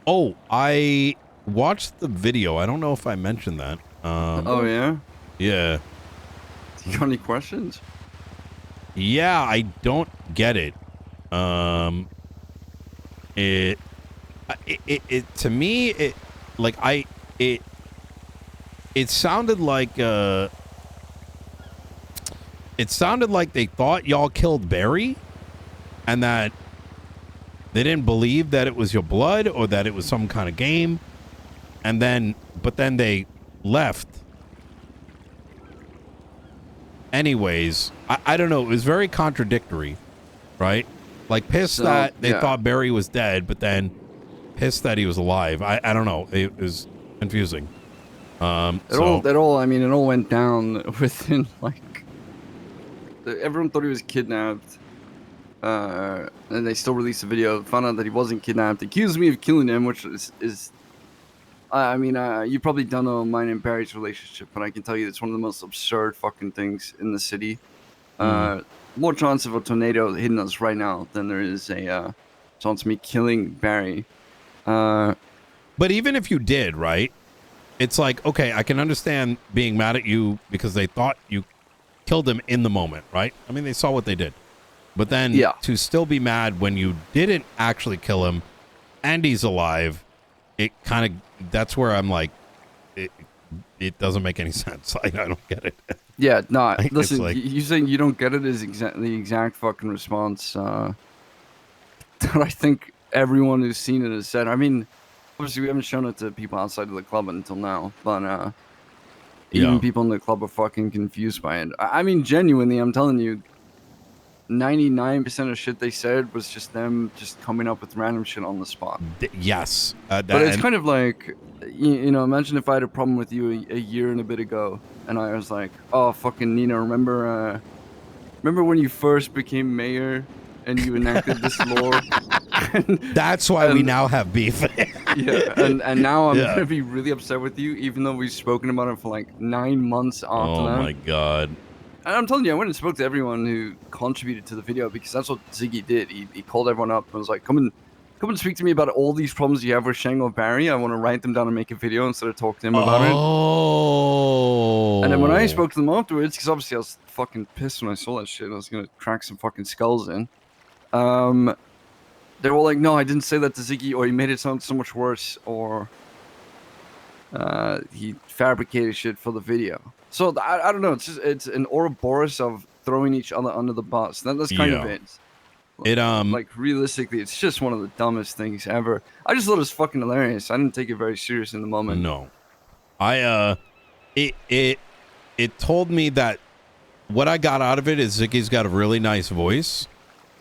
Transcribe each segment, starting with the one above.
Oh, I watched the video. I don't know if I mentioned that. Oh yeah. Yeah. You got any questions? Yeah, I don't get it. It to me, it sounded like they thought y'all killed Barry, and that they didn't believe that it was your blood or that it was some kind of game, and then they left. Anyways, I don't know. It was very contradictory, right? Like pissed that they thought Barry was dead, but then pissed that he was alive. I don't know. It was confusing. It all went down within like everyone thought he was kidnapped. And they still released a video, found out that he wasn't kidnapped, accused me of killing him, which is you probably don't know mine and Barry's relationship, but I can tell you it's one of the most absurd fucking things in the city. More chance of a tornado hitting us right now than there is a chance of me killing Barry. But even if you did, right? It's like, okay, I can understand being mad at you because they thought you killed him in the moment, right? I mean, they saw what they did. But then to still be mad when you didn't actually kill him and he's alive, it kind of, that's where I'm like, it doesn't make any sense. I don't get it. Yeah, no, listen, like, you saying you don't get it is the exact fucking response that I think everyone who's seen it has said. I mean, obviously we haven't shown it to people outside of the club until now, but even people in the club are fucking confused by it. I mean, genuinely, I'm telling you, 99% of shit they said was just them just coming up with random shit on the spot. Yes. But it's kind of like, you know, imagine if I had a problem with you a year and a bit ago, and I was like, oh, fucking Nino, remember when you first became mayor and you enacted this law? That's why we now have beef. Yeah, and now I'm going to be really upset with you, even though we've spoken about it for like 9 months after that. Oh my God. And I'm telling you, I went and spoke to everyone who contributed to the video because that's what Ziggy did. He called everyone up and was like, come and speak to me about all these problems you have with Shang or Barry. I want to write them down and make a video instead of talk to him about it. And then when I spoke to them afterwards, because obviously I was fucking pissed when I saw that shit. I was going to crack some fucking skulls in. They were all like, no, I didn't say that to Ziggy, or he made it sound so much worse, or he fabricated shit for the video. So I don't know. It's an Ouroboros of throwing each other under the bus. That's kind of it. Like realistically, it's just one of the dumbest things ever. I just thought it was fucking hilarious. I didn't take it very serious in the moment. No, it told me that what I got out of it is Ziggy's got a really nice voice,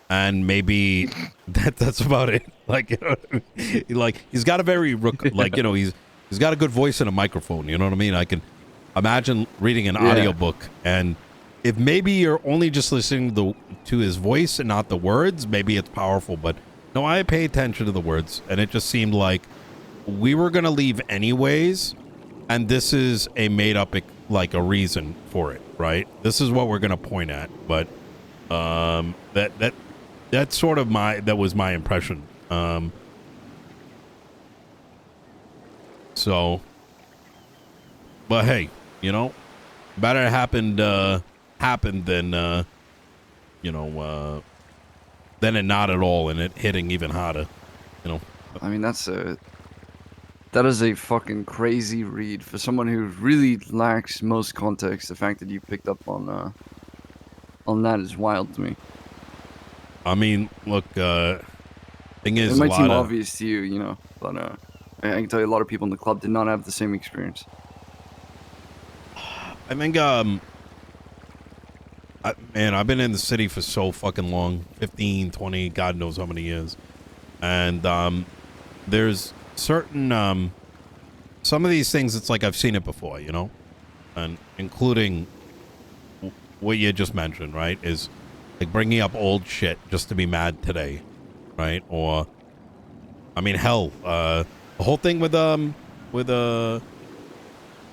and maybe that's about it. Like, you know what I mean? Like he's got a very like, you know, he's got a good voice and a microphone. You know what I mean? I can imagine reading an audiobook, and if maybe you're only just listening to his voice and not the words, maybe it's powerful. But no, I pay attention to the words, and it just seemed like we were going to leave anyways, and this is a made-up, like, a reason for it, right? This is what we're going to point at, but that's sort of that was my impression. So, but hey, you know, better it happened than you know, than it not at all and it hitting even harder, you know. I mean, that is a fucking crazy read for someone who really lacks most context. The fact that you picked up on that is wild to me. I mean, look, thing is, it might seem obvious to you, you know, but I can tell you a lot of people in the club did not have the same experience. I think, man, I've been in the city for so fucking long, 15, 20, God knows how many years. And there's certain, some of these things, it's like I've seen it before, you know? And including what you just mentioned, right? Is like bringing up old shit just to be mad today, right? Or, I mean, hell, the whole thing with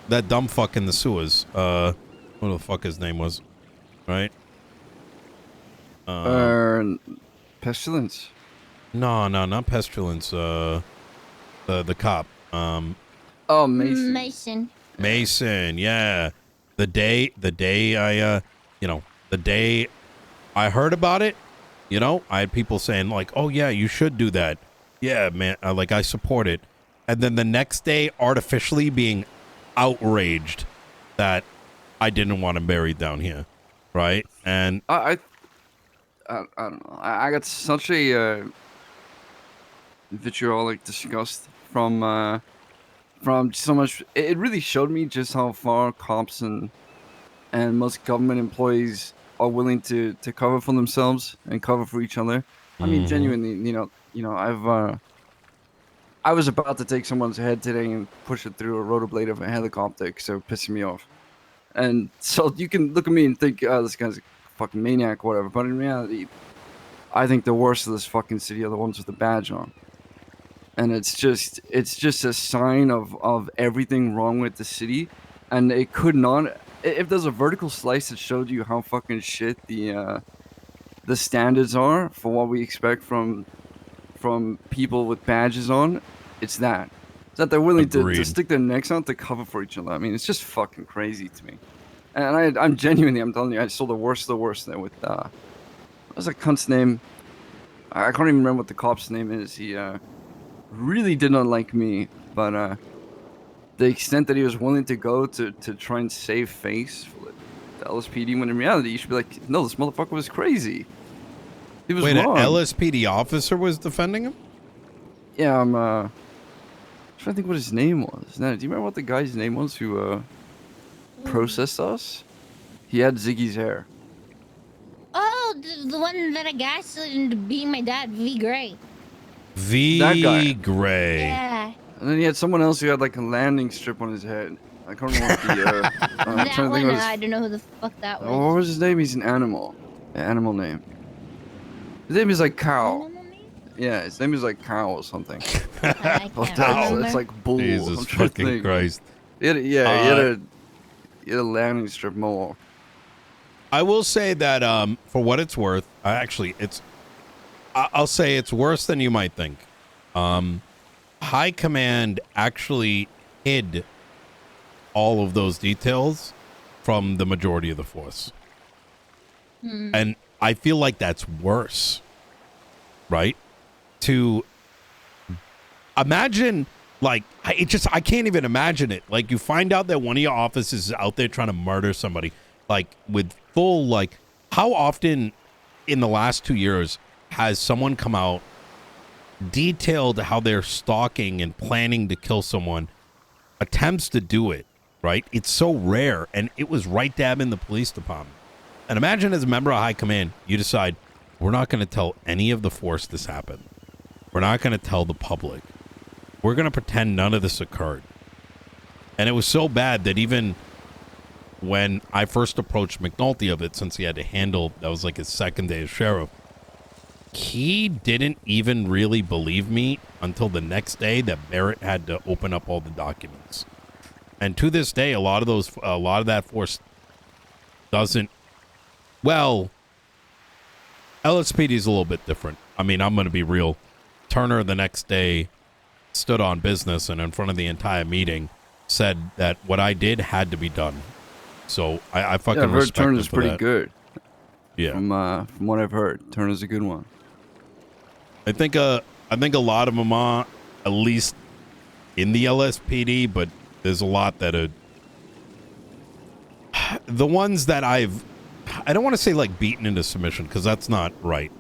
that dumb fuck in the sewers. What the fuck his name was, right? Pestilence. No, not Pestilence. The cop. Oh, Mason. Mason. Yeah. The day I the day I heard about it, I had people saying like, "Oh yeah, you should do that." Yeah, man. Like I support it. And then the next day, artificially being outraged that I didn't want him buried down here, right? And I don't know. I got such a vitriolic disgust from so much. It really showed me just how far cops and most government employees are willing to cover for themselves and cover for each other. I mean, genuinely, I was about to take someone's head today and push it through a rotor blade of a helicopter because they were pissing me off. And so you can look at me and think, oh, this guy's a fucking maniac or whatever. But in reality, I think the worst of this fucking city are the ones with the badge on. And it's just a sign of everything wrong with the city. And it could not, if there's a vertical slice that showed you how fucking shit the standards are for what we expect from people with badges on, it's that. It's that they're willing to stick their necks out to cover for each other. I mean, it's just fucking crazy to me. And I'm genuinely, I'm telling you, I saw the worst there with, what was that cunt's name? I can't even remember what the cop's name is. He really did not like me, but the extent that he was willing to go to try and save face for the LSPD, when in reality, you should be like, no, this motherfucker was crazy. He was wrong. An LSPD officer was defending him? Yeah, I'm trying to think what his name was. Now, do you remember what the guy's name was who processed us? He had Ziggy's hair. Oh, the one that I gaslit being my dad, V. Gray. That guy. Gray. Yeah. And then he had someone else who had like a landing strip on his head. I can't remember what the that one, I don't know who the fuck that was. Oh, what was his name? He's an animal. An animal name. His name is like Cow. Yeah, his name is like Cow or something. It's like Bull. Jesus fucking Christ. He had a landing strip more. I will say that for what it's worth, I'll say it's worse than you might think. High Command actually hid all of those details from the majority of the force. And I feel like that's worse, right? To imagine, like, I can't even imagine it. Like, you find out that one of your officers is out there trying to murder somebody, like, with full, like, how often in the last 2 years has someone come out, detailed how they're stalking and planning to kill someone, attempts to do it, right? It's so rare, and it was right dab in the police department. And imagine as a member of High Command, you decide, we're not going to tell any of the force this happened. We're not going to tell the public. We're going to pretend none of this occurred. And it was so bad that even when I first approached McNulty of it, since he had to handle, that was like his second day as sheriff, he didn't even really believe me until the next day that Barrett had to open up all the documents. And to this day, a lot of that force doesn't. Well, LSPD is a little bit different. I mean, I'm going to be real. Turner the next day stood on business and in front of the entire meeting said that what I did had to be done. So I fucking respect him Turner's for pretty that. good. Yeah. From what I've heard, Turner's a good one. I think a lot of them are at least in the LSPD, but there's a lot that are the ones that I don't want to say like beaten into submission because that's not right.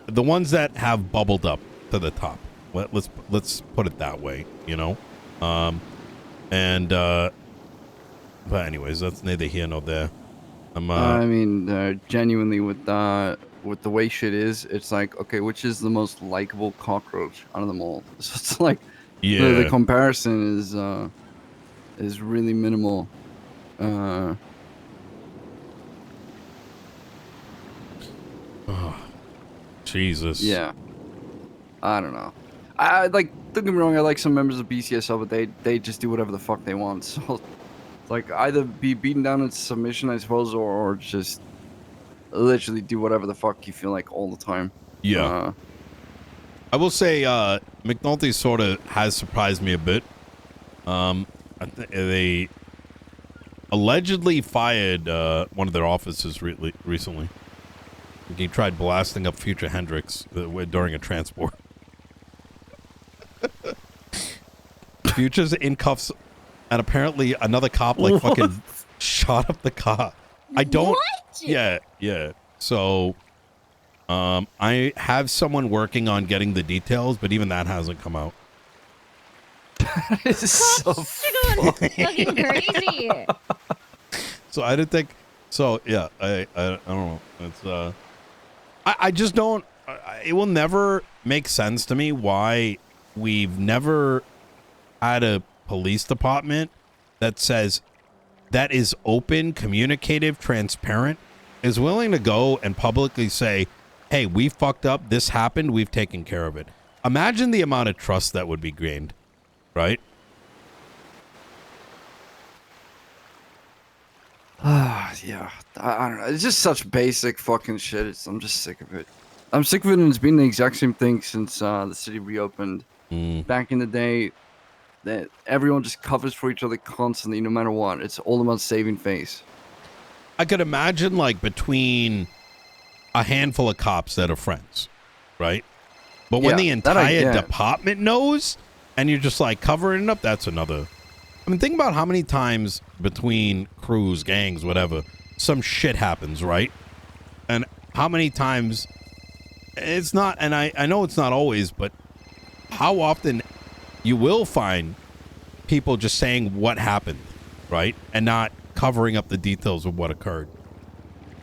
The ones that have bubbled up to the top. Let's put it that way, you know. But anyways, that's neither here nor there. I mean, genuinely with the way shit is, it's like, okay, which is the most likable cockroach out of them all? So it's like, yeah, the comparison is really minimal. Oh, Jesus. Yeah. I don't know. I like. Don't get me wrong. I like some members of BCSL, but they just do whatever the fuck they want. So, like, either be beaten down into submission, I suppose, or just literally do whatever the fuck you feel like all the time. Yeah. I will say McNulty sort of has surprised me a bit. They allegedly fired one of their officers recently. He tried blasting up Future Hendrix during a transport. Future's in cuffs, and apparently another cop fucking shot up the car. I don't. What? Yeah. So, I have someone working on getting the details, but even that hasn't come out. That is so fucking crazy. So I didn't think. So yeah, I don't know. It's I just don't. It will never make sense to me why we've never had a police department that says that is open, communicative, transparent, is willing to go and publicly say, "Hey, we fucked up. This happened. We've taken care of it." Imagine the amount of trust that would be gained, right? Yeah. I don't know. It's just such basic fucking shit. I'm just sick of it. I'm sick of it, and it's been the exact same thing since the city reopened. Back in the day, that everyone just covers for each other constantly, no matter what. It's all about saving face. I could imagine, like, between a handful of cops that are friends, right? But when the entire department knows, and you're just, like, covering it up, that's another... I mean, think about how many times between crews, gangs, whatever, some shit happens, right? And how many times it's not, and I know it's not always, but how often you will find people just saying what happened, right? And not covering up the details of what occurred.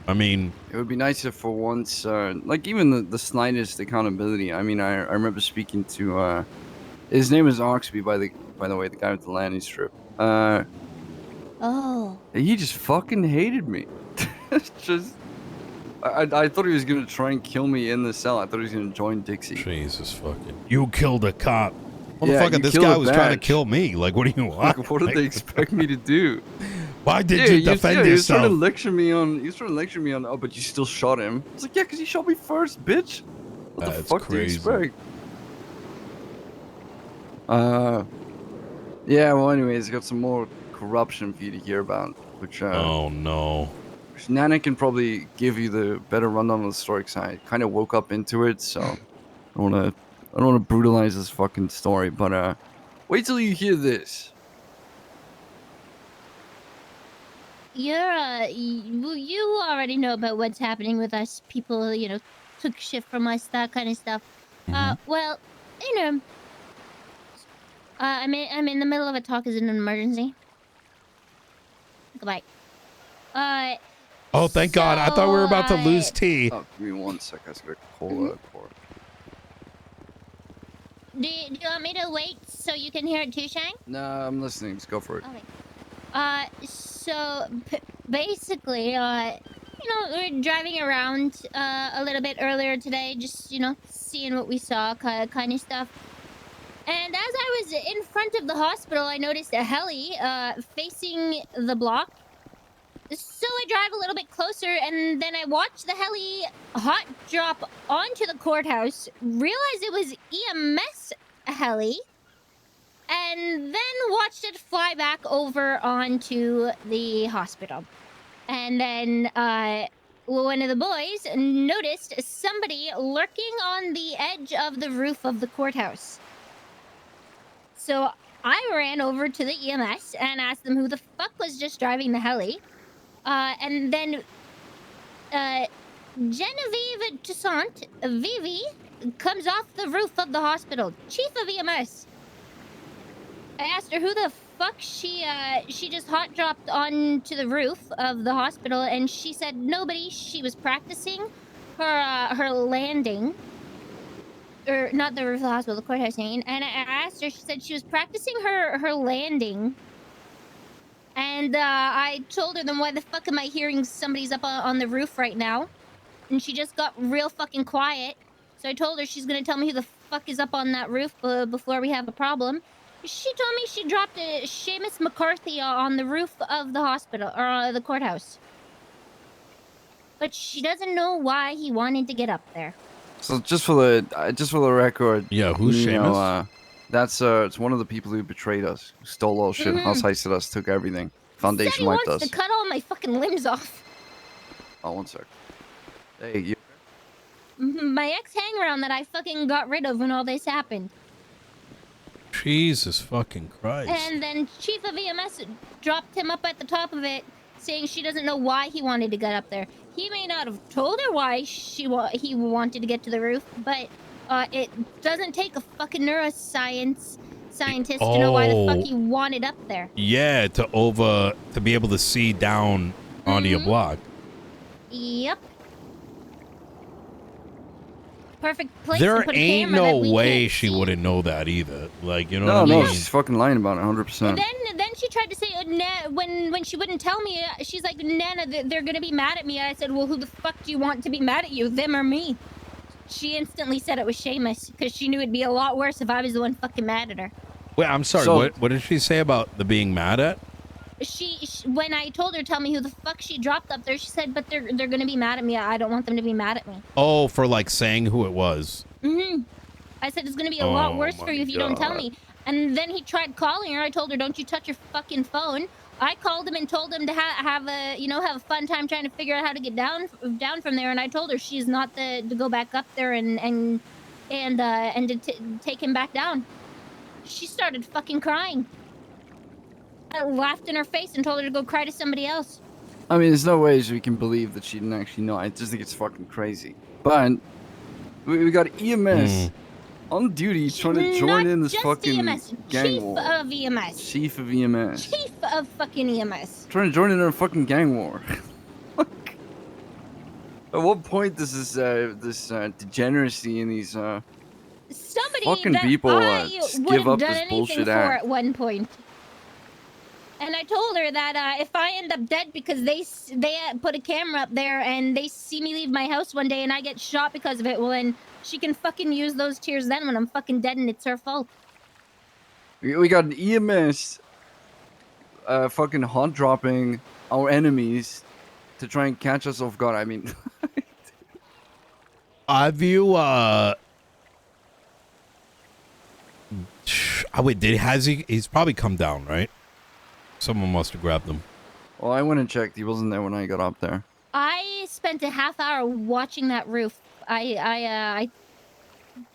I mean... It would be nice if for once, like even the slightest accountability. I mean, I remember speaking to, his name is Oxby, by the way, the guy with the landing strip. He just fucking hated me. Just, I thought he was gonna try and kill me in the cell. I thought he was gonna join Dixie. Jesus fucking! You killed a cop. Yeah, Motherfucker, this guy was trying to kill me. Like, what do you want? Like, what did they expect me to do? Why did you defend yourself? He was trying to lecture me on. Oh, but you still shot him. I was like, yeah, because you shot me first, bitch. What the fuck do you expect? Yeah. Well, anyways, I got some more corruption for you to hear about, which oh no. Which Nana can probably give you the better rundown of the story, because I kind of woke up into it, so I don't want to brutalize this fucking story. But wait till you hear this. You already know about what's happening with us. People, took shit from us, that kind of stuff. Well, I'm in the middle of a talk. Is it an emergency? Goodbye. Oh, thank God! I thought we were about to lose T. Oh, give me 1 sec. I just got a cola pour. Do you want me to wait so you can hear it too, Shang? Nah, I'm listening. Just go for it. Okay. So basically, we're driving around a little bit earlier today, just seeing what we saw, kind of stuff. And as I was in front of the hospital, I noticed a heli facing the block. So I drive a little bit closer, and then I watch the heli hot drop onto the courthouse, realize it was EMS heli, and then watched it fly back over onto the hospital. And then one of the boys noticed somebody lurking on the edge of the roof of the courthouse. So I ran over to the EMS and asked them who the fuck was just driving the heli. And then Genevieve Toussaint, Vivi, comes off the roof of the hospital. Chief of EMS. I asked her who the fuck she just hot dropped onto the roof of the hospital, and she said nobody. She was practicing her landing. Or not the roof of the hospital, the courthouse, and I asked her, she said she was practicing her landing. And I told her, then why the fuck am I hearing somebody's up on the roof right now? And she just got real fucking quiet. So I told her she's gonna tell me who the fuck is up on that roof before we have a problem. She told me she dropped Seamus McCarthy on the roof of the hospital, or the courthouse. But she doesn't know why he wanted to get up there. So just for the record, Yeah, who's Nino, Seamus? that's it's one of the people who betrayed us, who stole all shit, house heisted us, took everything. Said Foundation he wiped wants us. to cut all my fucking limbs off. Oh, one sec. Hey, you. My ex-hangaround that I fucking got rid of when all this happened. Jesus fucking Christ. And then Chief of EMS dropped him up at the top of it, saying she doesn't know why he wanted to get up there. He may not have told her why he wanted to get to the roof, but it doesn't take a fucking neuroscience scientist to know why the fuck he wanted up there. Yeah, to be able to see down onto your block. Yep. Perfect place There to put a ain't camera no that we way can't she see. wouldn't know that either. Like, you know what I mean? No, she's fucking lying about it, 100%. And then she tried to say, when she wouldn't tell me, she's like, Nana, they're gonna be mad at me. I said, well, who the fuck do you want to be mad at you, them or me? She instantly said it was Seamus, because she knew it'd be a lot worse if I was the one fucking mad at her. Wait, I'm sorry. So- what did she say about the being mad at? She when I told her, tell me who the fuck she dropped up there, she said, but they're gonna be mad at me. I don't want them to be mad at me. Oh, for like saying who it was. I said, it's gonna be a lot worse for you if you don't tell me. And then he tried calling her. I told her, don't you touch your fucking phone. I called him and told him to have a fun time trying to figure out how to get down from there. And I told her she's not to go back up there and to take him back down. She started fucking crying. I laughed in her face and told her to go cry to somebody else. I mean, there's no ways we can believe that she didn't actually know. I just think it's fucking crazy. But we got EMS on duty trying to join in this fucking EMS, gang Chief war. of EMS. Chief of EMS. Chief of fucking EMS. Trying to join in a fucking gang war. At what point does this degeneracy in these Somebody fucking that people I just would give have up done this anything bullshit for act? at one point. And I told her that if I end up dead because they put a camera up there and they see me leave my house one day and I get shot because of it, well then she can fucking use those tears then when I'm fucking dead and it's her fault. We got an EMS fucking hot dropping our enemies to try and catch us off guard. I mean, Have you he's probably come down, right? Someone must have grabbed him. well, I went and checked. He wasn't there when I got up there. I spent a half hour watching that roof. I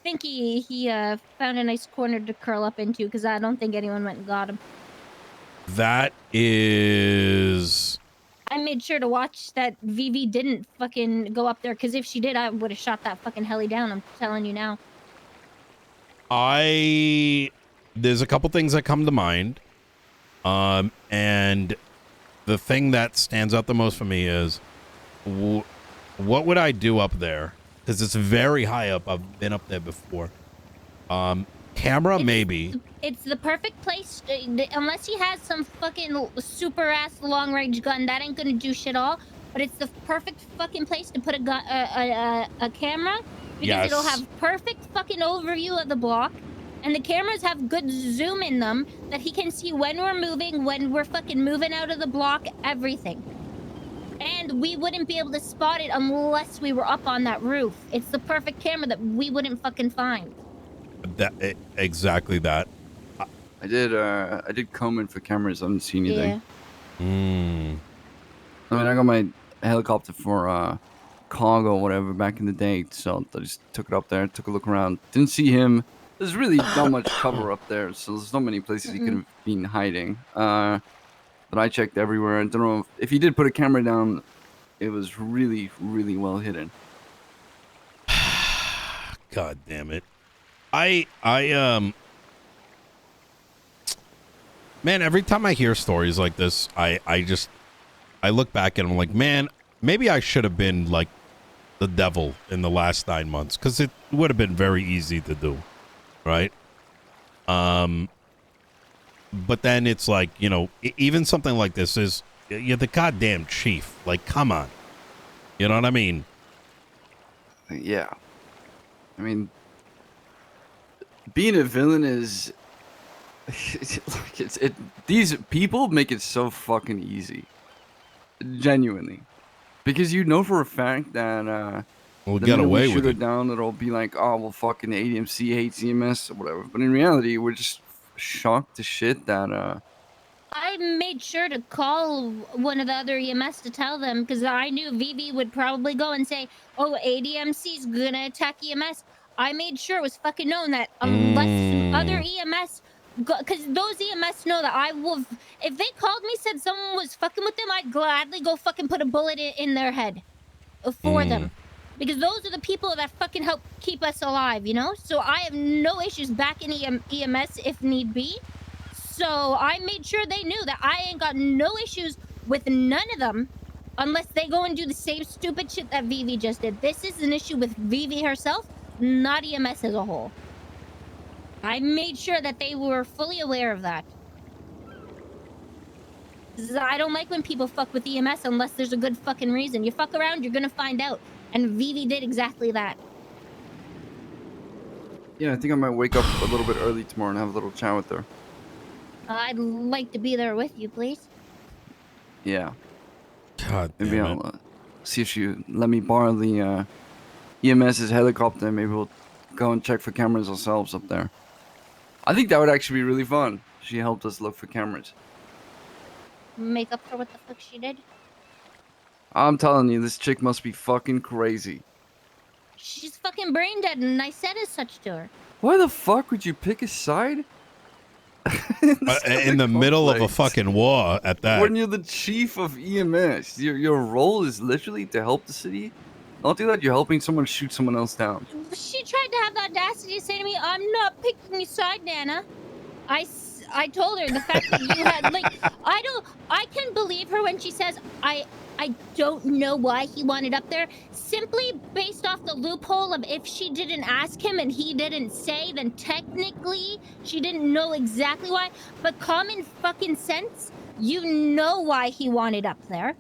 think he found a nice corner to curl up into because I don't think anyone went and got him. That is... I made sure to watch that VV didn't fucking go up there because if she did, I would have shot that fucking heli down. I'm telling you now. There's a couple things that come to mind. And the thing that stands out the most for me is what would I do up there? Because it's very high up. I've been up there before. Camera, maybe. It's the perfect place, unless he has some fucking super ass long range gun. That ain't gonna do shit all. But it's the perfect fucking place to put a camera because it'll have perfect fucking overview of the block. And the cameras have good zoom in them that he can see when we're moving, when we're fucking moving out of the block, everything. And we wouldn't be able to spot it unless we were up on that roof. It's the perfect camera that we wouldn't fucking find. Exactly that. I did comb in for cameras. I didn't see anything. Yeah. I mean, I got my helicopter for cargo or whatever back in the day, so I just took it up there, took a look around. Didn't see him. There's really not much cover up there, so there's not many places he could have been hiding. But I checked everywhere. I don't know if he did put a camera down. It was really, really well hidden. God damn it. Man, every time I hear stories like this, I look back and I'm like, man, maybe I should have been like the devil in the last 9 months, because it would have been very easy to do, right? But then it's like, you know, even something like this is, you're the goddamn chief. Like, come on. You know what I mean? Yeah. I mean, being a villain is these people make it so fucking easy. Genuinely. Because you know for a fact that We'll the get minute away we with shoot it. her down, it'll be like, oh, well, fucking ADMC hates EMS or whatever. But in reality, we're just shocked to shit that I made sure to call one of the other EMS to tell them because I knew Vivi would probably go and say, "Oh, ADMC's gonna attack EMS." I made sure it was fucking known that unless other EMS, because those EMS know that I will. If they called me, said someone was fucking with them, I'd gladly go fucking put a bullet in their head for them. Because those are the people that fucking help keep us alive, you know? So I have no issues backing EMS if need be. So I made sure they knew that I ain't got no issues with none of them unless they go and do the same stupid shit that Vivi just did. This is an issue with Vivi herself, not EMS as a whole. I made sure that they were fully aware of that. I don't like when people fuck with EMS unless there's a good fucking reason. You fuck around, you're gonna find out. And Vivi did exactly that. yeah, I think I might wake up a little bit early tomorrow and have a little chat with her. I'd like to be there with you, please. Yeah. God damn Maybe it. I'll see if she let me borrow the EMS's helicopter. Maybe we'll go and check for cameras ourselves up there. I think that would actually be really fun. She helped us look for cameras. Make up for what the fuck she did. I'm telling you, this chick must be fucking crazy. She's fucking brain dead, and I said as such to her. Why the fuck would you pick a side? In the middle of a fucking war at that. When you're the chief of EMS, your role is literally to help the city. Not do that, you're helping someone shoot someone else down. She tried to have the audacity to say to me, "I'm not picking a side, Nana." I told her the fact that you had, like, I can believe her when she says, I don't know why he wanted up there, simply based off the loophole of if she didn't ask him and he didn't say, then technically she didn't know exactly why. But common fucking sense, you know why he wanted up there.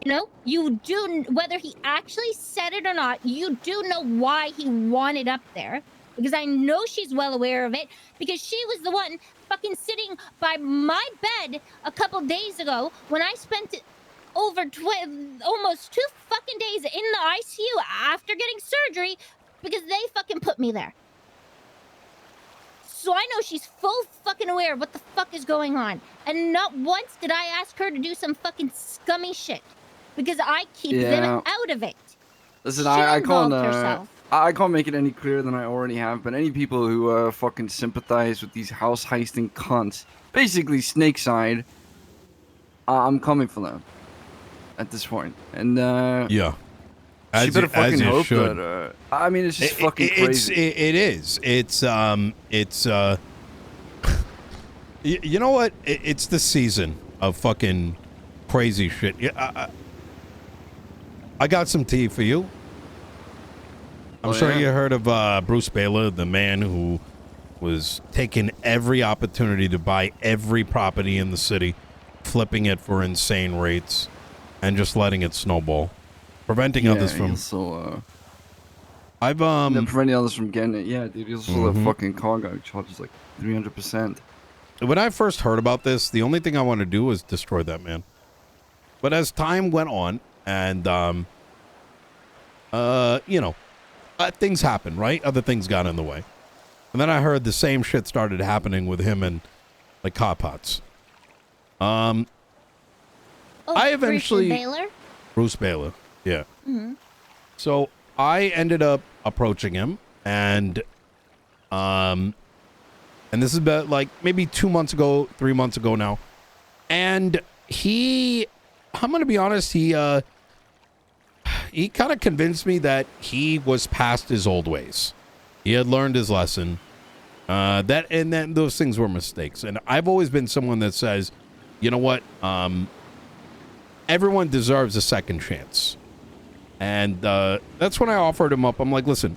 You know, you do, whether he actually said it or not, you do know why he wanted up there. Because I know she's well aware of it, because she was the one fucking sitting by my bed a couple days ago when I spent over almost 2 fucking days in the ICU after getting surgery because they fucking put me there. So I know she's full fucking aware of what the fuck is going on. And not once did I ask her to do some fucking scummy shit. Because I keep them out of it. Listen, She I involved can't herself. I can't make it any clearer than I already have, but any people who fucking sympathize with these house heisting cunts, basically Snakeside, I'm coming for them at this point. And yeah. She better fucking hope should. that. I mean, it's just fucking crazy. It is. It's you know what? It's the season of fucking crazy shit. Yeah, I got some tea for you. I'm sure you heard of Bruce Baylor, the man who was taking every opportunity to buy every property in the city, flipping it for insane rates, and just letting it snowball, preventing others from. Preventing others from getting it. Yeah, dude. He's also a fucking car guy who charges like 300%. When I first heard about this, the only thing I wanted to do was destroy that man. But as time went on, and you know. Things happen, right? Other things got in the way. And then I heard the same shit started happening with him and like car pots. I eventually Bruce Baylor. Yeah. So I ended up approaching him and this is about like maybe 2 months ago, 3 months ago now. And I'm gonna be honest, he kind of convinced me that he was past his old ways. He had learned his lesson. Then those things were mistakes. And I've always been someone that says, you know what? Everyone deserves a second chance. And that's when I offered him up. I'm like, listen,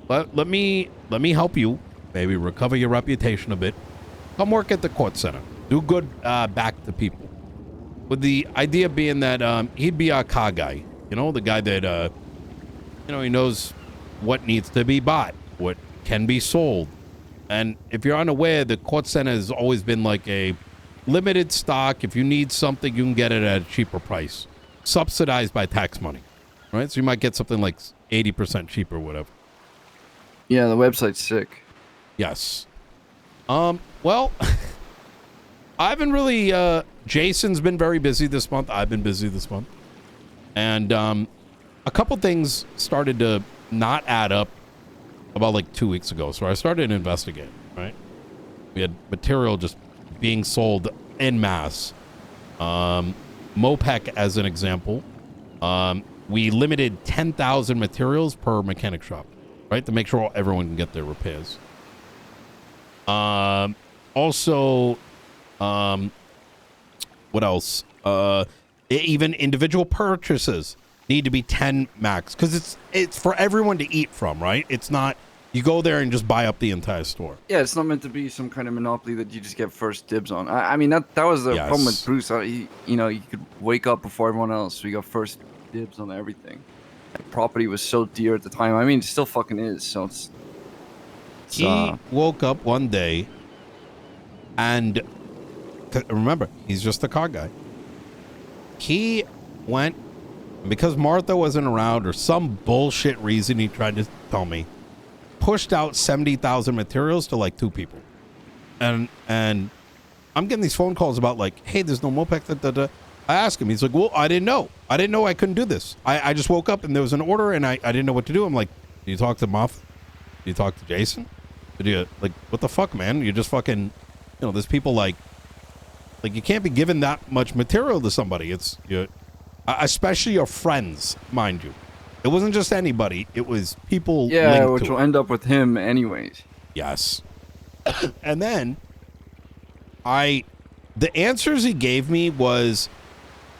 let me help you. Maybe recover your reputation a bit. Come work at the court center. Do good back to people. With the idea being that he'd be our car guy. You know, the guy that, he knows what needs to be bought, what can be sold. And if you're unaware, the court center has always been like a limited stock. If you need something, you can get it at a cheaper price, subsidized by tax money, right? So you might get something like 80% cheaper, whatever. Yeah, the website's sick. Yes. Well, I haven't really, Jason's been very busy this month. I've been busy this month. And, a couple things started to not add up about like 2 weeks ago. So I started to investigate, right? We had material just being sold en masse. Mopec as an example. We limited 10,000 materials per mechanic shop, right? To make sure everyone can get their repairs. Also, what else? Even individual purchases need to be 10 max because it's for everyone to eat from, right? It's not you go there and just buy up the entire store. Yeah, it's not meant to be some kind of monopoly that you just get first dibs on. I mean that was the problem with Bruce. He could wake up before everyone else, so he got first dibs on everything. Like, property was so dear at the time. I mean, it still fucking is. So he woke up one day, and remember, he's just a car guy. He went. Because Martha wasn't around or some bullshit reason he tried to tell me, pushed out 70,000 materials to like 2 people. And I'm getting these phone calls about like, hey, there's no Mopec. I asked him, he's like, well, I didn't know. I didn't know I couldn't do this. I just woke up and there was an order and I didn't know what to do. I'm like, did you talk to Muff? Did you talk to Jason? Did you, like, what the fuck, man? You just fucking, there's people like you can't be giving that much material to somebody. Especially your friends, mind you. It wasn't just anybody. It was people. Yeah, which will end up with him anyways. Yes. And then the answers he gave me was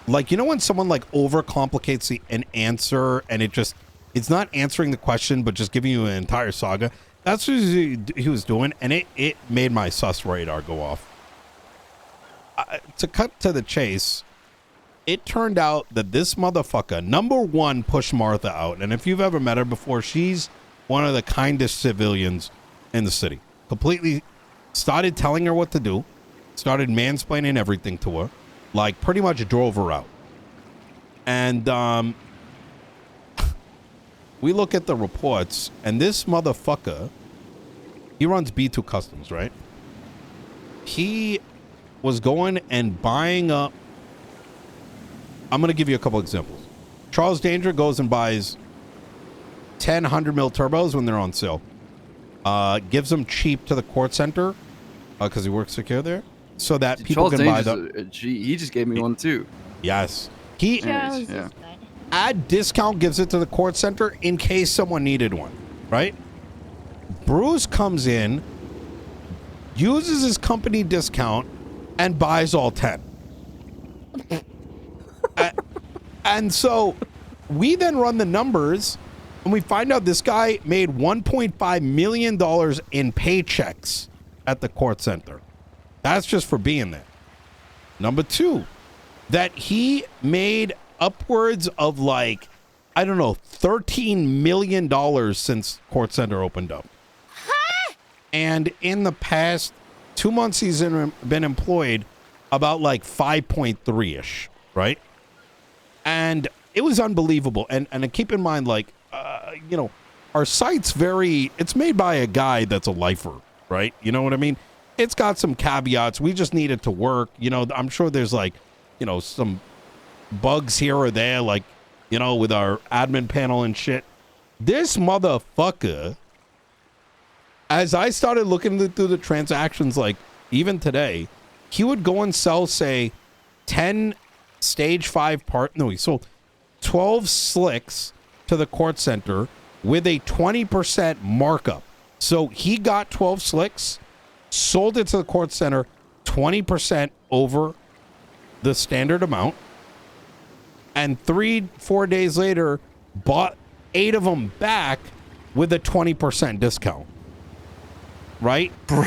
like, when someone like overcomplicates an answer and it's not answering the question, but just giving you an entire saga. That's what he was doing. And it made my sus radar go off. To cut to the chase, it turned out that this motherfucker, number one, pushed Martha out. And if you've ever met her before, she's one of the kindest civilians in the city. Completely started telling her what to do. Started mansplaining everything to her. Like, pretty much drove her out. And we look at the reports, and this motherfucker, he runs B2 Customs, right? He was going and buying up. I'm going to give you a couple examples. Charles Danger goes and buys 10 100 mil turbos when they're on sale. Gives them cheap to the court center because he works secure there, so that people Charles can buy Danger's them. He just gave me one too. Yes. He Charles is good. add discount, gives it to the court center in case someone needed one, right? Bruce comes in, uses his company discount, and buys all 10. And so we then run the numbers and we find out this guy made $1.5 million in paychecks at the court center. That's just for being there. Number two, that he made upwards of like, I don't know, $13 million since court center opened up. Huh? And in the past 2 months he's been employed, about like 5.3-ish, right? And it was unbelievable. And keep in mind, like, our site's it's made by a guy that's a lifer, right? You know what I mean? It's got some caveats. We just need it to work. I'm sure there's like, some bugs here or there, like, with our admin panel and shit. This motherfucker, as I started looking through the transactions, like even today, he would go and sell, say, 10 stage 5 part. No, he sold 12 slicks to the court center with a 20% markup. So he got 12 slicks, sold it to the court center 20% over the standard amount, and 3-4 days later bought 8 of them back with a 20% discount. Right? Bro.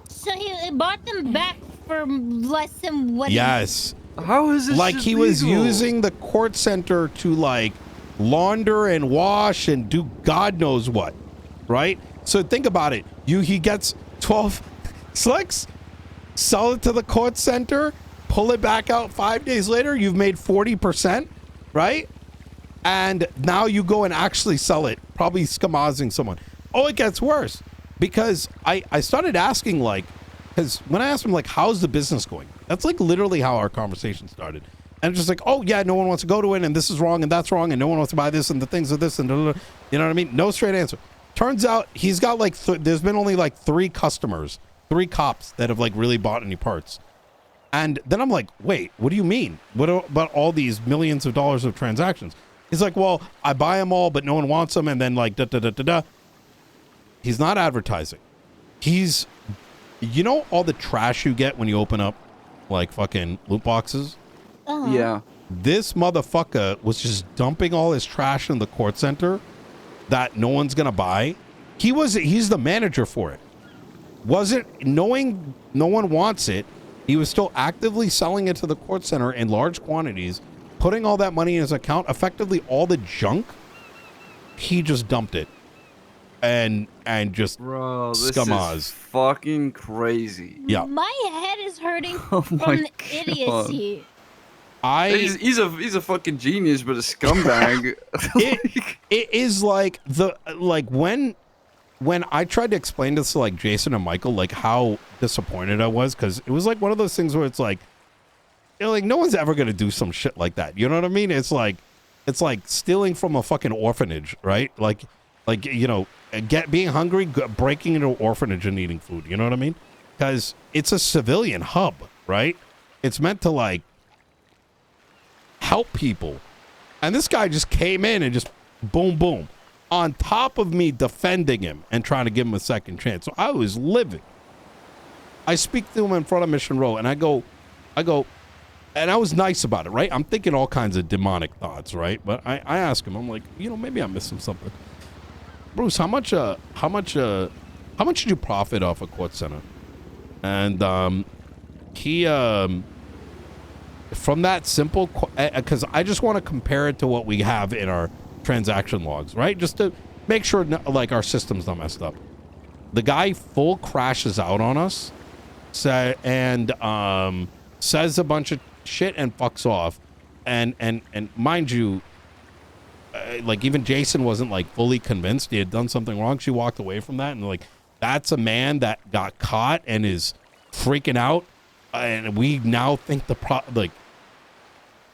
So he bought them back for less than what? Yes. How is this like he legal? was using the court center to like launder and wash and do God knows what, right? So think about it. He gets 12 slicks, sell it to the court center, pull it back out 5 days later. You've made 40%, right? And now you go and actually sell it, probably skamazing someone. Oh, it gets worse. Because I started asking, like, because when I asked him, like, how's the business going? That's, like, literally how our conversation started. And just like, oh, yeah, no one wants to go to it, and this is wrong, and that's wrong, and no one wants to buy this, and the things of this, and you know what I mean? No straight answer. Turns out he's got, like, there's been only, like, 3 customers, 3 cops that have, like, really bought any parts. And then I'm like, wait, what do you mean? What about all these millions of dollars of transactions? He's like, well, I buy them all, but no one wants them, and then, like, da-da-da-da-da. He's not advertising. He's, you know all the trash you get when you open up, like, fucking loot boxes? Yeah. This motherfucker was just dumping all his trash in the court center that no one's gonna buy. He's the manager for it. Wasn't knowing no one wants it, he was still actively selling it to the court center in large quantities, putting all that money in his account, effectively all the junk. He just dumped it. And just Bro, this skamaz. is fucking crazy. Yeah. My head is hurting Oh from my the God. idiocy. He's a fucking genius, but a scumbag. It is like when I tried to explain this to like Jason and Michael, like how disappointed I was, because it was like one of those things where it's like, you know, like no one's ever gonna do some shit like that. You know what I mean? It's like stealing from a fucking orphanage, right? Like you know, being hungry, breaking into an orphanage and eating food. You know what I mean? Because it's a civilian hub, right? It's meant to like help people, and this guy just came in and just boom boom on top of me defending him and trying to give him a second chance. So I was livid. I speak to him in front of Mission Row, and I go and I was nice about it, right? I'm thinking all kinds of demonic thoughts, right? But I ask him, I'm like, you know, maybe I'm missing something. Bruce, how much did you profit off a court center? And he from that simple, because I just want to compare it to what we have in our transaction logs, right? Just to make sure like our system's not messed up. The guy full crashes out on us, and says a bunch of shit and fucks off, and mind you, like even Jason wasn't like fully convinced he had done something wrong. She walked away from that, and like that's a man that got caught and is freaking out, and we now think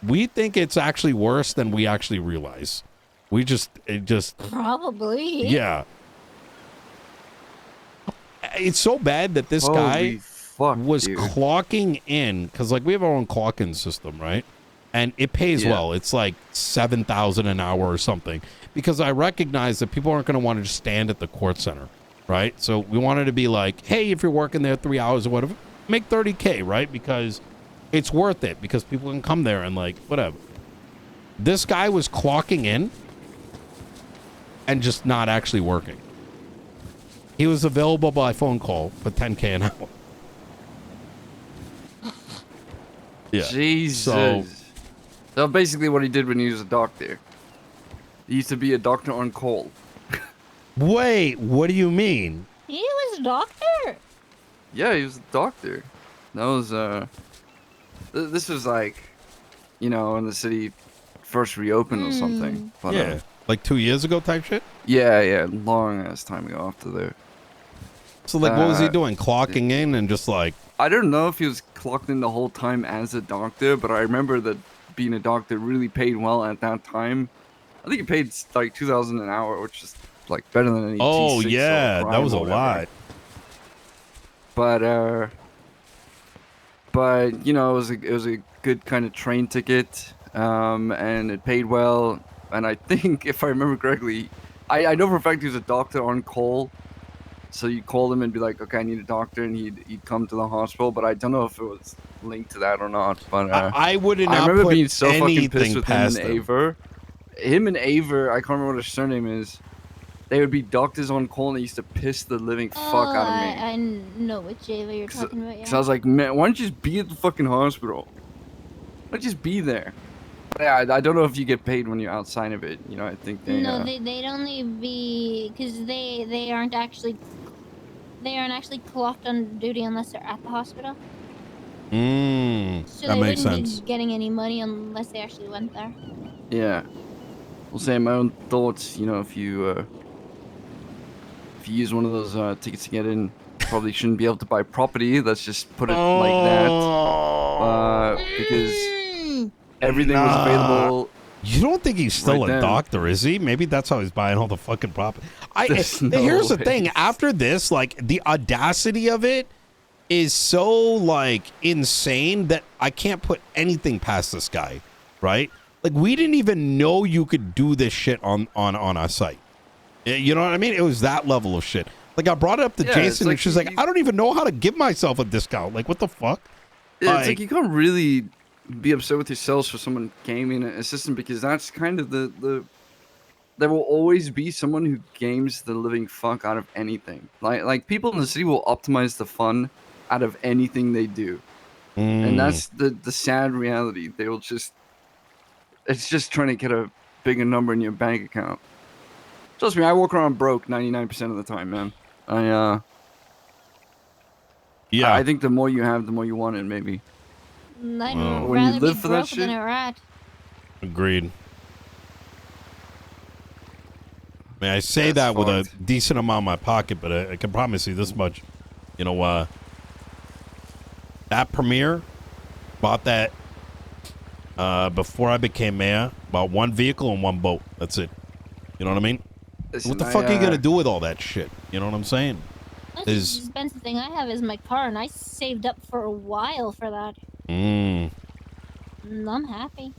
we think it's actually worse than we actually realize. It just Probably. yeah. It's so bad that this guy was clocking in, because like we have our own clock-in system, right? And it pays well. It's like $7,000 an hour or something, because I recognize that people aren't going to want to just stand at the court center, right? So we wanted to be like, hey, if you're working there 3 hours or whatever, make $30K, right? Because it's worth it, because people can come there and like whatever. This guy was clocking in and just not actually working. He was available by phone call for $10K an hour. Yeah. Jesus. So basically what he did when he was a doctor. He used to be a doctor on call. Wait, what do you mean? He was a doctor. Yeah, he was a doctor. That was, this was like, you know, when the city first reopened or something. But, yeah, like 2 years ago type shit? Yeah, long ass time ago after there. So, like, what was he doing? Clocking in and just, like... I don't know if he was clocked in the whole time as a doctor, but I remember that being a doctor really paid well at that time. I think it paid, like, $2,000 an hour, which is, like, better than any Oh, T6 yeah, or that was a whatever. lot. But, you know, it was a good kind of train ticket, and it paid well. And I think, if I remember correctly, I know for a fact he was a doctor on call. So you call him and be like, okay, I need a doctor, and he'd come to the hospital. But I don't know if it was linked to that or not. But I wouldn't. I remember being so fucking pissed with him and him. Aver. Him and Aver, I can't remember what his surname is. They would be doctors on call, and they used to piss the living fuck out of me. I know which Ava you're talking about. Yeah. So I was like, man, why don't you just be at the fucking hospital? Why don't you just be there? But yeah, I don't know if you get paid when you're outside of it. You know, I think they. No, they'd only be because they aren't actually clocked on duty unless they're at the hospital. So that they makes wouldn't sense. be getting any money unless they actually went there. Yeah. will say my own thoughts. You know, if you use one of those tickets to get in, you probably shouldn't be able to buy property. Let's just put it like that. Because everything was available. You don't think he's still a doctor, is he? Maybe that's how he's buying all the fucking property. Here's the thing. After this, like, the audacity of it is so, like, insane that I can't put anything past this guy, right? Like, we didn't even know you could do this shit on our site. You know what I mean? It was that level of shit. Like, I brought it up to Jason, and she's like, I don't even know how to give myself a discount. Like, what the fuck? Yeah, it's like you can't really be upset with yourselves for someone gaming a system, because that's kind of the there will always be someone who games the living fuck out of anything. Like people in the city will optimize the fun out of anything they do. And that's the sad reality. They will just, it's just trying to get a bigger number in your bank account. Trust me, I walk around broke 99% of the time, man. I think the more you have, the more you want it, maybe. I'd rather be broke than a rat. Agreed. I mean, I say that with a decent amount in my pocket, but I can promise you this much. You know, that Premier bought that before I became mayor. Bought one vehicle and one boat. That's it. You know what I mean? Listen, what the fuck are you gonna do with all that shit? You know what I'm saying? That's the expensive thing I have is my car, and I saved up for a while for that. I'm happy.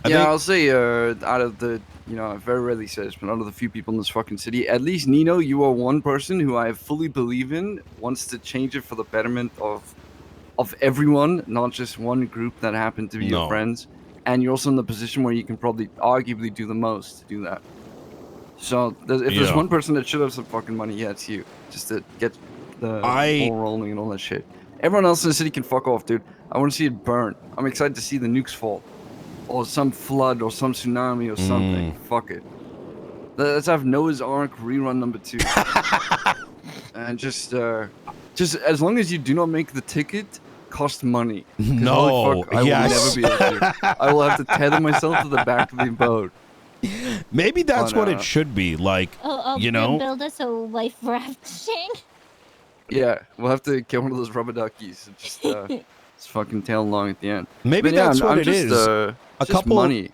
I'll say out of the, you know, I very rarely say this, but out of the few people in this fucking city, at least Nino, you are one person who I fully believe in wants to change it for the betterment of everyone, not just one group that happen to be your friends. And you're also in the position where you can probably arguably do the most to do that. So if there's one person that should have some fucking money, it's you. Just to get the ball rolling and all that shit. Everyone else in the city can fuck off, dude. I want to see it burn. I'm excited to see the nukes fall. Or some flood or some tsunami or something. Fuck it. Let's have Noah's Ark rerun number 2. And just as long as you do not make the ticket cost money. No, fuck, I will never be able to. I will have to tether myself to the back of the boat. Maybe that's what it should be, like, you know, build us a life rafting. Yeah, we'll have to get one of those rubber duckies and just fucking tail along at the end. Maybe that's what it is. A couple money.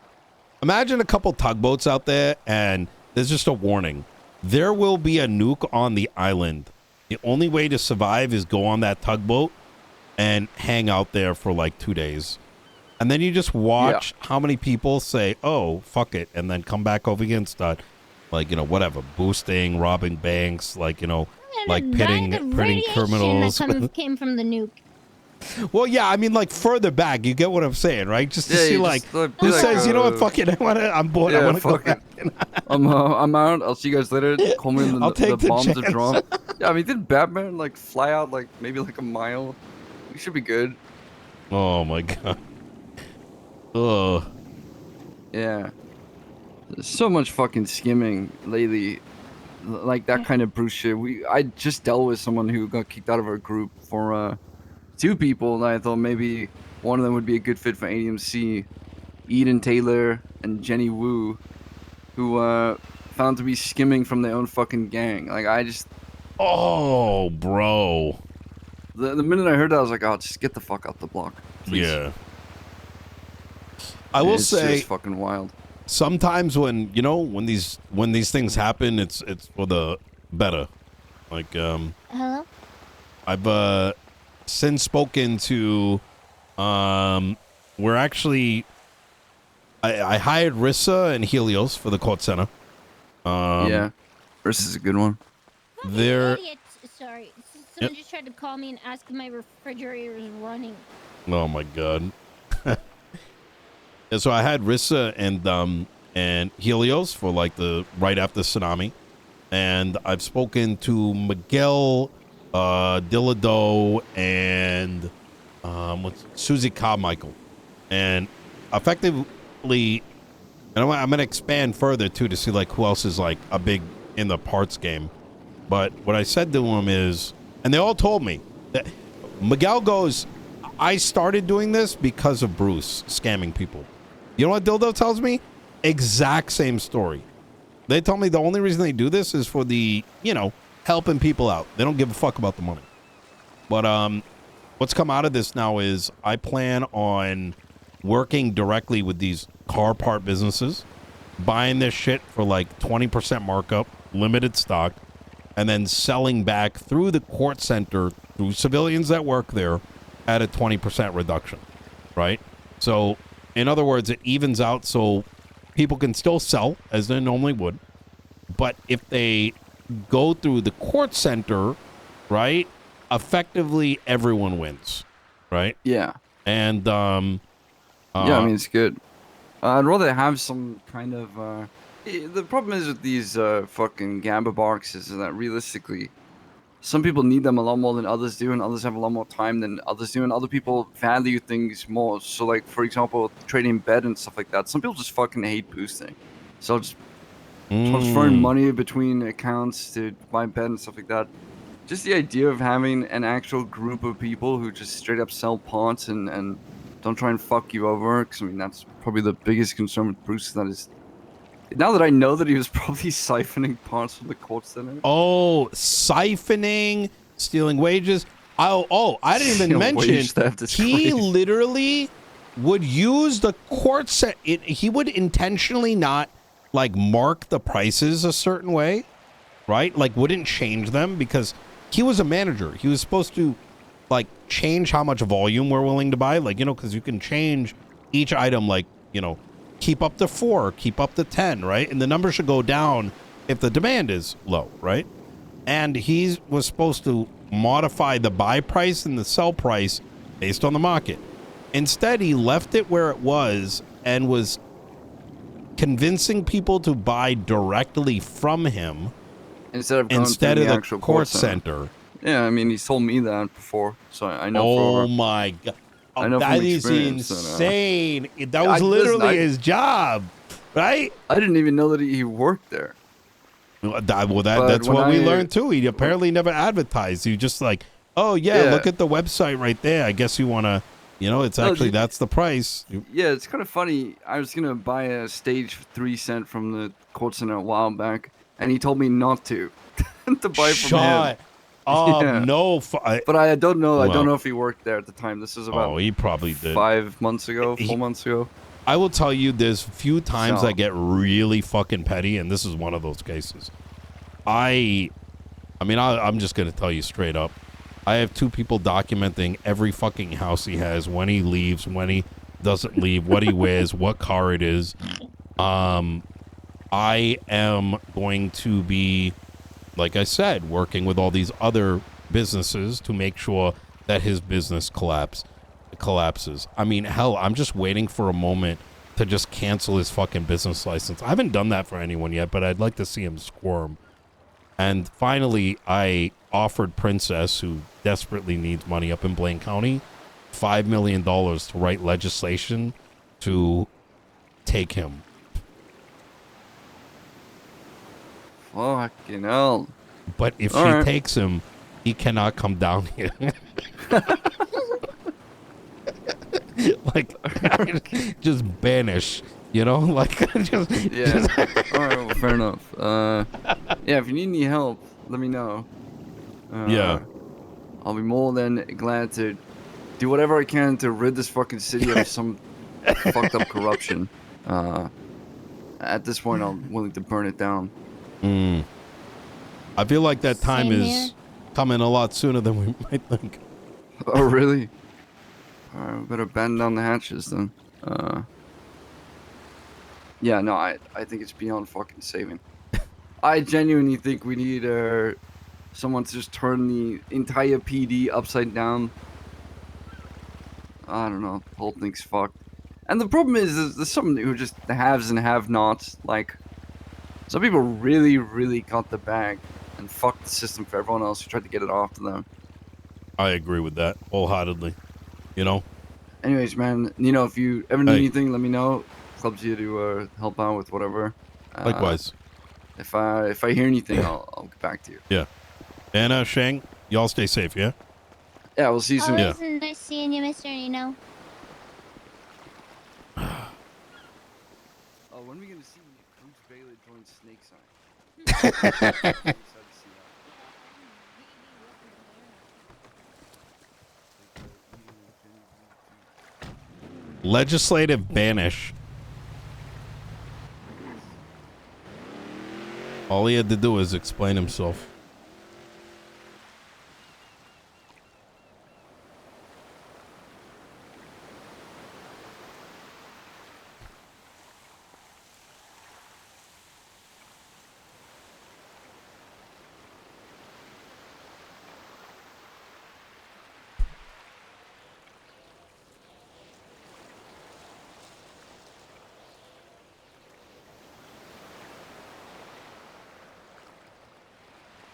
Imagine a couple tugboats out there, and there's just a warning: there will be a nuke on the island. The only way to survive is go on that tugboat and hang out there for like 2 days. And then you just watch how many people say, oh, fuck it, and then come back over here and start, like, you know, whatever, boosting, robbing banks, like, you know, like pitting criminals. That came from the nuke. Well, yeah, I mean, like, further back, you get what I'm saying, right? Just to see, like, who says, you know what, fuck it, I'm bored, I want to go back. I'm out, I'll see you guys later. Call me when the bombs are dropped. Yeah, I mean, didn't Batman, like, fly out, like, maybe, like, a mile? We should be good. Oh, my God. Ugh. Yeah. There's so much fucking skimming lately. Like that kind of Bruce shit. I just dealt with someone who got kicked out of our group for 2 people, and I thought maybe one of them would be a good fit for ADMC. Eden Taylor and Jenny Wu, who found to be skimming from their own fucking gang. Like, I just... Oh, bro. The minute I heard that, I was like, oh, just get the fuck out the block, please. Yeah. I will say, it's fucking wild. Sometimes when, you know, when these things happen, it's for the better. Like, Hello? I've since spoken to, we're actually, I hired Rissa and Helios for the court center. Yeah, Rissa's a good one. They're... Sorry, someone just tried to call me and ask if my refrigerator is running. Oh my God. And so I had Rissa and Helios for like the right after tsunami, and I've spoken to Miguel, Dillado, and Susie Carmichael, and effectively, and I'm gonna expand further too to see like who else is like a big in the parts game. But what I said to them is, and they all told me that Miguel goes, I started doing this because of Bruce scamming people. You know what Dildo tells me? Exact same story. They told me the only reason they do this is for the, helping people out. They don't give a fuck about the money. But what's come out of this now is I plan on working directly with these car part businesses, buying this shit for like 20% markup, limited stock, and then selling back through the court center, through civilians that work there, at a 20% reduction, right? So, in other words, it evens out so people can still sell as they normally would. But if they go through the court center, right, effectively everyone wins, right? Yeah. And, yeah, I mean, it's good. I'd rather have some kind of, the problem is with these fucking Gamba boxes is that realistically, some people need them a lot more than others do, and others have a lot more time than others do, and other people value things more. So, like, for example, trading bed and stuff like that, some people just fucking hate boosting. So just transferring money between accounts to buy bed and stuff like that. Just the idea of having an actual group of people who just straight up sell parts and don't try and fuck you over, because, I mean, that's probably the biggest concern with Bruce, that is... Now that I know that he was probably siphoning parts from the court center. Oh, siphoning, stealing wages. I didn't even mention he literally would use the court set. He would intentionally not like mark the prices a certain way, right? Like wouldn't change them because he was a manager. He was supposed to like change how much volume we're willing to buy. Like, because you can change each item, like, keep up to 4, keep up to 10, right? And the number should go down if the demand is low, right? And he was supposed to modify the buy price and the sell price based on the market. Instead, he left it where it was and was convincing people to buy directly from him instead of the actual court center. Yeah, I mean, he's told me that before, so I know. Oh my god. I know that is insane. That was literally his job, right? I didn't even know that he worked there. Well, that's what we learned too. He apparently never advertised. He just like, oh yeah, look at the website right there. I guess you want to, it's actually that's the price. Yeah, it's kind of funny. I was gonna buy a stage 3 cent from the court center a while back, and he told me not to buy from him. No, but I don't know. Well, I don't know if he worked there at the time. This was about he probably did 5 months ago, 4 months ago. I will tell you, there's few times I get really fucking petty, and this is one of those cases. I'm just gonna tell you straight up. I have 2 people documenting every fucking house he has, when he leaves, when he doesn't leave, what he wears, what car it is. I am going to be, like I said, working with all these other businesses to make sure that his business collapses. I mean, hell, I'm just waiting for a moment to just cancel his fucking business license. I haven't done that for anyone yet, but I'd like to see him squirm. And finally, I offered Princess, who desperately needs money up in Blaine County, $5 million to write legislation to take him. Fucking hell. But if she takes him, he cannot come down here. Like, just banish, like, just... Yeah. All right, well, fair enough. Yeah, if you need any help, let me know. Yeah. I'll be more than glad to do whatever I can to rid this fucking city of some fucked up corruption. At this point, I'm willing to burn it down. I feel like that time is coming a lot sooner than we might think. Oh, really? Alright, we better batten down the hatches then. Yeah, no, I think it's beyond fucking saving. I genuinely think we need someone to just turn the entire PD upside down. I don't know, the whole thing's fucked. And the problem is there's some who just the haves and have-nots. Like, some people really, really got the bag and fucked the system for everyone else who tried to get it off to them. I agree with that wholeheartedly. Anyways, man, Nino, if you ever need anything, let me know. Club's here to help out with whatever. Likewise. If I hear anything, I'll get back to you. Yeah. And Shang, y'all stay safe, yeah? Yeah, we'll see you soon. Always nice seeing you, Mr. Nino. Oh, when are we gonna see Bruce Bailey join Snake Sign? Legislative banish. All he had to do was explain himself.